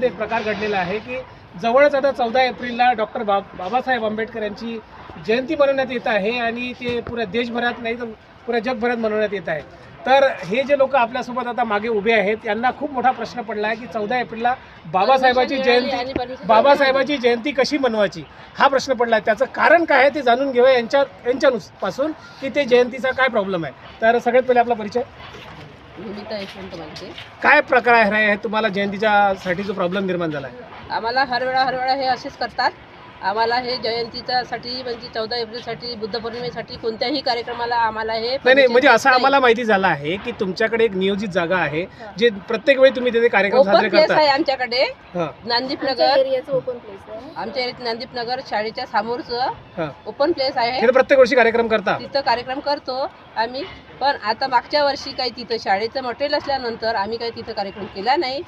एक प्रकार घडलेला आहे की जवळच आता 14 एप्रिलला डॉक्टर बाबासाहेब आंबेडकर यांची जयंती मनवण्यात येत आहे आणि ते पुऱ्या देशभरात नाही तर पुऱ्या जगभरात मनवण्यात येत आहे. तर हे जे लोक आपल्यासोबत आता मागे उभे आहेत यांना खूप मोठा प्रश्न पडला आहे की 14 एप्रिलला बाबासाहेबाची जयंती कशी मनवायची हा प्रश्न पडला आहे. त्याचं कारण काय आहे ते जाणून घेऊया यांच्यापासून की ते जयंतीचा काय प्रॉब्लेम आहे. तर सगळ्यात पहिले आपला परिचय. काय प्रकार आहे तुम्हाला जयंतीच्यासाठी जो प्रॉब्लेम निर्माण झाला आहे? आम्हाला हर वेळा हे असेच करतात. आम्हाला हे जयंतीसाठी म्हणजे 14 एप्रिलसाठी बुद्ध पौर्णिमेसाठी कोणत्याही कार्यक्रमाला आम्हाला हे नाही म्हणजे असं आम्हाला माहिती झालं आहे की तुमच्याकडे एक नियोजित जागा आहे जे प्रत्येक वेळी तुम्ही तिथे कार्यक्रम साजरे करता. आहे आमच्याकडे नांदीप नगर ओपन प्लेस आहे. आमच्या एरियात नांदीप नगर शाळेच्या समोरचं ओपन प्लेस आहे. तिथे प्रत्येक वर्षी कार्यक्रम करता? तिथं कार्यक्रम करतो आम्ही. पण आता मागच्या वर्षी काही तिथं शाळेचं मटेरियल असल्यानंतर आम्ही काही तिथं कार्यक्रम केला नाही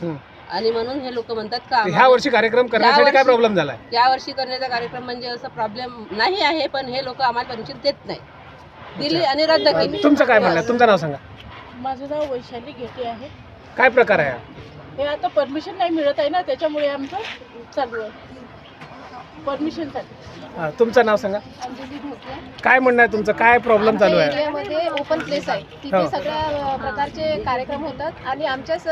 आणि म्हणून हे लोक म्हणतात का ह्या वर्षी कार्यक्रम करण्यासाठी काय प्रॉब्लेम झाला? या वर्षी करण्याचा कार्यक्रम म्हणजे असं प्रॉब्लेम नाही आहे पण हे लोक आम्हाला परमिशन देत नाही, दिली आणि रद्द केली. तुमचं काय म्हणणं? तुमचं नाव सांगा. माझं नाव वैशाली घेते आहे. काय प्रकार आहे हे आता परमिशन नाही मिळत आहे ना त्याच्यामुळे आमचं चालू आहे परमिशनसाठी. तुमचं नाव सांगा. काय म्हणणं आहे तुमचं? काय प्रॉब्लेम चालू आहे? एरियामध्ये ओपन प्लेस आहे तिथे सगळ्या प्रकारचे कार्यक्रम होतात आणि आमच्याच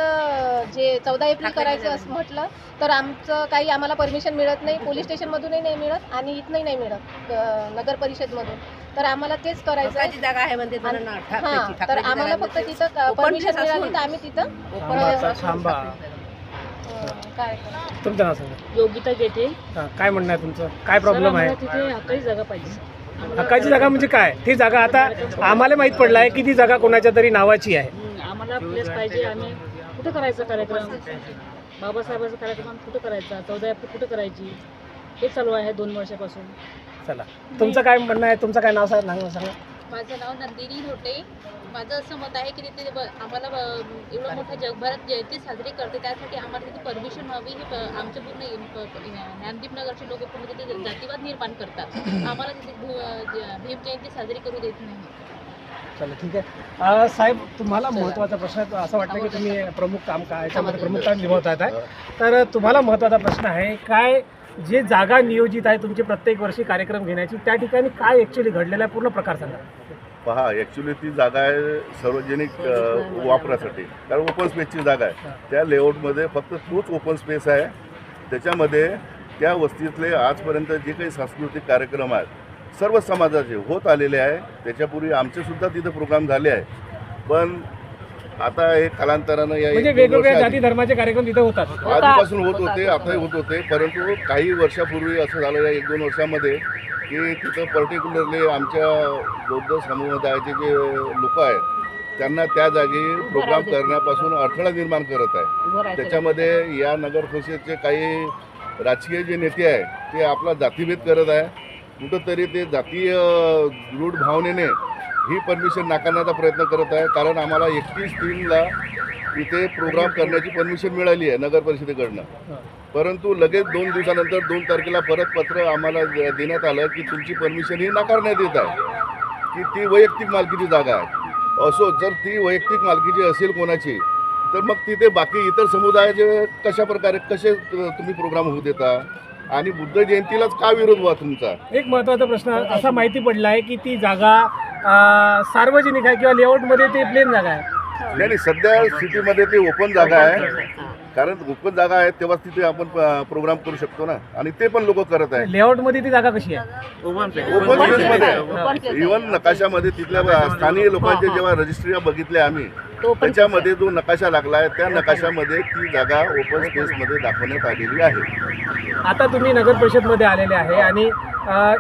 जे 14 एप्रिल करायचं असं म्हटलं तर आमचं काही आम्हाला परमिशन मिळत नाही. पोलीस स्टेशनमधूनही नाही मिळत आणि इथनंही नाही मिळत नगर परिषदमधून. तर आम्हाला तेच करायचं आहे. जागा आहे म्हणते हां तर आम्हाला फक्त तिथं परमिशन मिळाली तर आम्ही तिथं तुमचं नाव सांगा. योगिता घेते. काय म्हणणं आहे तुमचं? काय प्रॉब्लेम आहे? तिथे हक्काची जागा पाहिजे. हक्काची जागा म्हणजे काय? ती जागा आता आम्हाला माहित पडलं आहे की ती जागा कोणाच्या तरी नावाची आहे. आम्हाला प्लेस पाहिजे. आम्ही कुठं करायचा कार्यक्रम? बाबासाहेबांचा कार्यक्रम कुठं करायचा? 14 एप्रिल कुठं करायची हे चालू आहे 2 वर्षापासून. चला तुमचं काय म्हणणं आहे? तुमचं काय नाव सांगा. माझं नाव नंदिनी रोटे. माझं असं मत आहे की तिथे आम्हाला एवढं मोठं जगभरात जयंती साजरी करते त्यासाठी आम्हाला तिथे परमिशन हवी. हे आमच्या पूर्ण ज्ञानदीप नगरचे लोक पूर्ण तिथे जातीवाद निर्माण करतात. आम्हाला तिथे भीम जयंती साजरी करू देत नाही. चला ठीक आहे. साहेब तुम्हाला महत्त्वाचा प्रश्न असं वाटतं की तुम्ही प्रमुख काम काय याच्यामध्ये प्रमुख काम निभावतात आहे. तर तुम्हाला महत्त्वाचा प्रश्न आहे काय जे जागा नियोजित आहे तुमची प्रत्येक वर्षी कार्यक्रम घेण्याची त्या ठिकाणी काय ॲक्च्युली घडलेला आहे पूर्ण प्रकार सांगा. पहा ॲक्च्युली ती जागा आहे सार्वजनिक वापरासाठी कारण ओपन स्पेसची जागा आहे. त्या लेआउटमध्ये फक्त तोच ओपन स्पेस आहे. त्याच्यामध्ये त्या वस्तीतले आजपर्यंत जे काही सांस्कृतिक कार्यक्रम आहेत सर्व समाजाचे होत आलेले आहे. त्याच्यापूर्वी आमचेसुद्धा तिथे प्रोग्राम झाले आहे. पण आता हे कालांतरानं या म्हणजे वेगवेगळ्या जाती धर्माचे कार्यक्रम तिथे होतात. आधीपासून होत होते आताही होत होते. परंतु काही वर्षापूर्वी असं झालं या 1-2 वर्षामध्ये की तिथं पर्टिक्युलरली आमच्या बौद्ध समुदायाचे जे लोक आहेत त्यांना त्या जागी प्रोग्राम करण्यापासून अडथळा निर्माण करत आहे. त्याच्यामध्ये या नगर परिषदेचे काही राजकीय जे नेते आहेत ते आपला जातीभेद करत आहे. कुठंतरी ते जातीय दृढ भावनेने ही परमिशन नाकारण्याचा प्रयत्न करत आहे. कारण आम्हाला 31/3ला इथे प्रोग्राम करण्याची परमिशन मिळाली आहे नगर परिषदेकडनं. परंतु लगेच 2 दिवसानंतर 2 तारखेला परत पत्र आम्हाला देण्यात आलं की तुमची परमिशन ही नाकारण्यात येत आहे की ती वैयक्तिक मालकीची जागा आहे. असो जर ती वैयक्तिक मालकीची असेल कोणाची तर मग तिथे बाकी इतर समुदायाचे कसे तुम्ही प्रोग्राम होऊ देता आणि बुद्ध जयंतीलाच का विरोध व्हा तुमचा? एक महत्त्वाचा प्रश्न असा माहिती पडला आहे की ती जागा सार्वजनिक आहे किंवा लेआउटमध्ये ते प्लेन जागा आहे. नाही सध्या सिटीमध्ये ती ओपन जागा आहे. कारण ओपन जागा आहे तेव्हा तिथे आपण प्रोग्राम करू शकतो ना आणि ते पण लोक करत आहे. लेआउटमध्ये ती जागा कशी आहे? ओपन स्पेसमध्ये इव्हन नकाशामध्ये तिथल्या स्थानिक लोकांचे जेव्हा रजिस्ट्री बघितल्या आम्ही त्याच्यामध्ये जो नकाशा लागला आहे त्या नकाशामध्ये ती जागा ओपन स्पेसमध्ये दाखवण्यात आलेली आहे. आता तुम्ही नगर परिषदमध्ये आलेले आहे आणि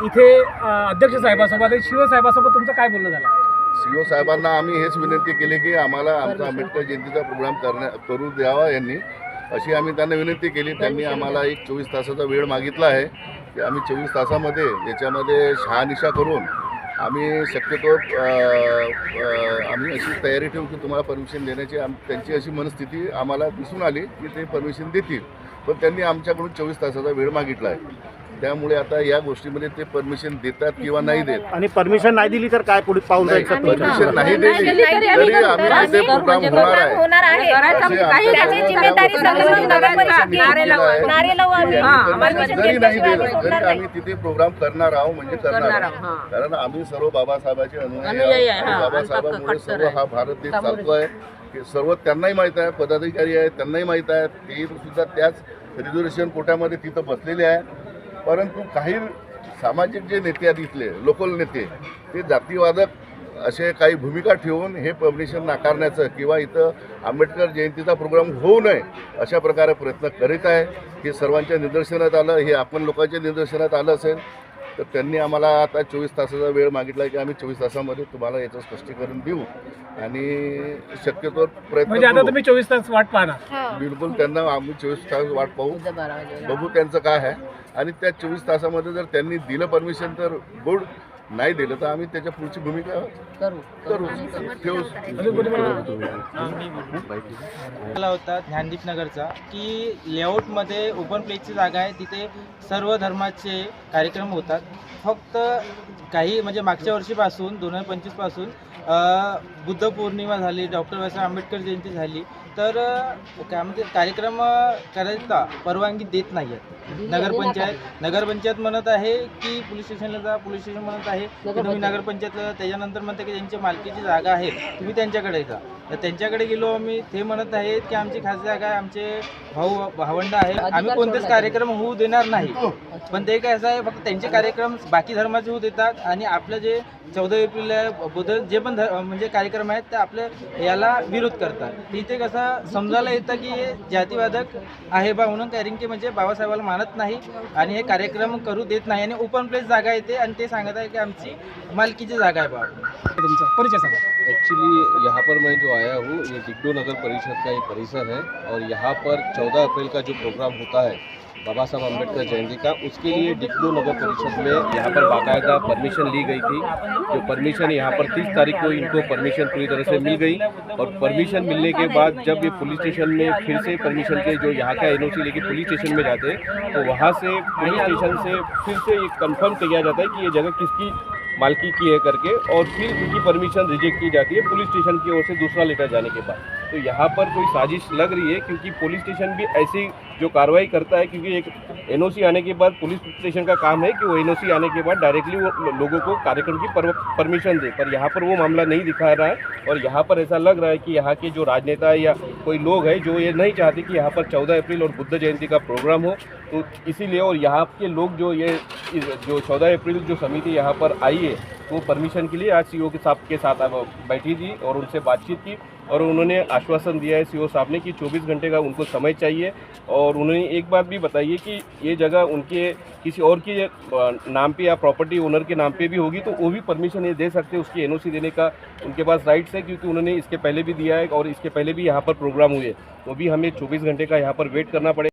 इथे अध्यक्ष साहेबासोबत शिवसाहेबासोबत तुमचं काय बोलणं झालं? CO साहेबांना आम्ही हेच विनंती केली की आम्हाला आमचा आंबेडकर जयंतीचा प्रोग्राम करू द्यावा यांनी अशी आम्ही त्यांना विनंती केली. त्यांनी आम्हाला एक 24 तासाचा वेळ मागितला आहे की आम्ही 24 तासामध्ये याच्यामध्ये शहानिशा करून आम्ही शक्यतो आम्ही अशी तयारी ठेवू की तुम्हाला परमिशन देण्याची त्यांची अशी मनस्थिती आम्हाला दिसून आली की ते परमिशन देतील. पण त्यांनी आमच्याकडून 24 तासाचा वेळ मागितला आहे. त्यामुळे आता या गोष्टीमध्ये ते परमिशन देतात किंवा नाही देत. आणि परमिशन नाही दिली तर काय पुढे पाऊल जायचं? परमिशन नाही दिली तरी आम्ही तिथे प्रोग्राम होणार आहे. होणार आहे असे आमच्या त्याची जिम्मेदारी सगळी नगर परिषद घेईल. नारे लावू आम्ही. परमिशन जरी नाही घेतल्याशिवाय दिलं आम्ही तरी सोडणार नाही. आम्ही तिथे प्रोग्राम करणार आहोत म्हणजे करणार आहोत. कारण आम्ही सर्व बाबासाहेबांचे अनुयायी आहोत. आणि बाबासाहेबांमुळे सर्व हा भारत देश चालतो आहे. की सर्व त्यांनाही माहीत आहे, पदाधिकारी आहेत त्यांनाही माहीत आहे, ते सुद्धा त्याच रिझर्वेशन कोट्यामध्ये तिथं बसलेले आहे. परंतु काही सामाजिक जे नेते आहेत इथले लोकल नेते, ते जातीवादक असे काही भूमिका ठेवून हे परमिशन नाकारण्याचं किंवा इथं आंबेडकर जयंतीचा प्रोग्राम होऊ नये अशा प्रकारे प्रयत्न करीत आहे. हे सर्वांच्या निदर्शनात आलं, हे आपण लोकांच्या निदर्शनात आलं असेल तर त्यांनी आम्हाला आता 24 तासाचा वेळ मागितला की आम्ही 24 तासामध्ये तुम्हाला याचं स्पष्टीकरण देऊ आणि शक्यतो प्रयत्न म्हणजे आता करू. तुम्ही 24 तास वाट पाहणार. हा. बिलकुल त्यांना आम्ही 24 तास वाट पाहू, बघू त्यांचं काय आहे. आणि त्या 24 तासामध्ये जर त्यांनी दिलं परमिशन तर गुड, नाही दिलं तर आम्ही त्याच्या पुढची भूमिका करू ठेवू. आला होता ज्ञानदीप नगरचा की लेआउटमध्ये ओपन प्लेसची जागा आहे, तिथे सर्व धर्माचे कार्यक्रम होतात. फक्त काही म्हणजे मागच्या वर्षीपासून 2025 पासून बुद्ध पौर्णिमा झाली, डॉक्टर बाबासाहेब आंबेडकर जयंती झाली, तर काय म्हणते कार्यक्रम करायचा परवानगी देत नाही आहेत. नगरपंचायत म्हणत आहे की पोलीस स्टेशनला जा, पोलीस स्टेशन म्हणत आहे की तुम्ही नगरपंचायतला जा. त्याच्यानंतर म्हणते की त्यांची मालकीची जागा आहे तुम्ही त्यांच्याकडे जा. तर त्यांच्याकडे गेलो आम्ही, ते म्हणत आहेत की आमची खास जागा आहे, आमचे भावंड आहे, आम्ही कोणतेच कार्यक्रम होऊ देणार नाही. पण ते काय असं आहे, फक्त त्यांचे कार्यक्रम बाकी धर्माचे होऊ देतात आणि आपलं जे 14 एप्रिल बुद्ध जे पण म्हणजे कार्यक्रम आहेत ते आपल्या याला विरोध करतात. इथे कसं समजायला येतं की हे जातीवादक आहे बा म्हणून, कारण की म्हणजे बाबासाहेबाला मानत नाही आणि हे कार्यक्रम करू देत नाही आणि ओपन प्लेस जागा येते आणि ते सांगत आहे की आमची मालकीची जागा आहे बा. तुमचा परिचय सांगा. एक्चुअली यहाँ पर मैं जो आया हूँ ये डिगडो नगर परिषद का एक परिसर है और यहाँ पर 14 अप्रैल का जो प्रोग्राम होता है बाबा साहब अम्बेडकर जयंती का, उसके लिए डिगडो नगर परिषद में यहाँ पर बाकायदा परमिशन ली गई थी. जो परमिशन यहाँ पर 30 तारीख को इनको परमिशन पूरी तरह से मिल गई और परमिशन मिलने के बाद जब ये पुलिस स्टेशन में फिर से परमिशन के जो यहाँ का एनओसी लेके पुलिस स्टेशन में जाते तो वहाँ से पुलिस स्टेशन से फिर से ये कंफर्म किया जाता है कि ये जगह किसकी मालकी की है करके, और फिर उनकी परमिशन रिजेक्ट की जाती है पुलिस स्टेशन की ओर से दूसरा लेटर जाने के बाद. तो यहाँ पर कोई साजिश लग रही है क्योंकि पुलिस स्टेशन भी ऐसी जो कार्रवाई करता है, क्योंकि एक एनओसी आने के बाद पुलिस स्टेशन का काम है कि वो एनओसी आने के बाद डायरेक्टली वो लोगों को कार्यक्रम की परमिशन दे, पर यहाँ पर वो मामला नहीं दिखा रहा है. और यहाँ पर ऐसा लग रहा है कि यहाँ के जो राजनेता या कोई लोग हैं जो ये नहीं चाहते कि यहाँ पर 14 अप्रैल और बुद्ध जयंती का प्रोग्राम हो, तो इसीलिए और यहाँ के लोग जो 14 अप्रैल जो समिति यहाँ पर आई है वो परमिशन के लिए आज सीओ के साथ बैठी थी और उनसे बातचीत की और उन्होंने आश्वासन दिया है सीओ साहब ने कि 24 घंटे का उनको समय चाहिए. और उन्होंने एक बात भी बताई है कि ये जगह उनके किसी और के नाम पे या प्रॉपर्टी ओनर के नाम पे भी होगी तो वो भी परमिशन ये दे सकते हैं, उसकी एनओसी देने का उनके पास राइट्स है, क्योंकि उन्होंने इसके पहले भी दिया है और इसके पहले भी यहाँ पर प्रोग्राम हुए, तो भी हमें 24 घंटे का यहाँ पर वेट करना पड़ेगा.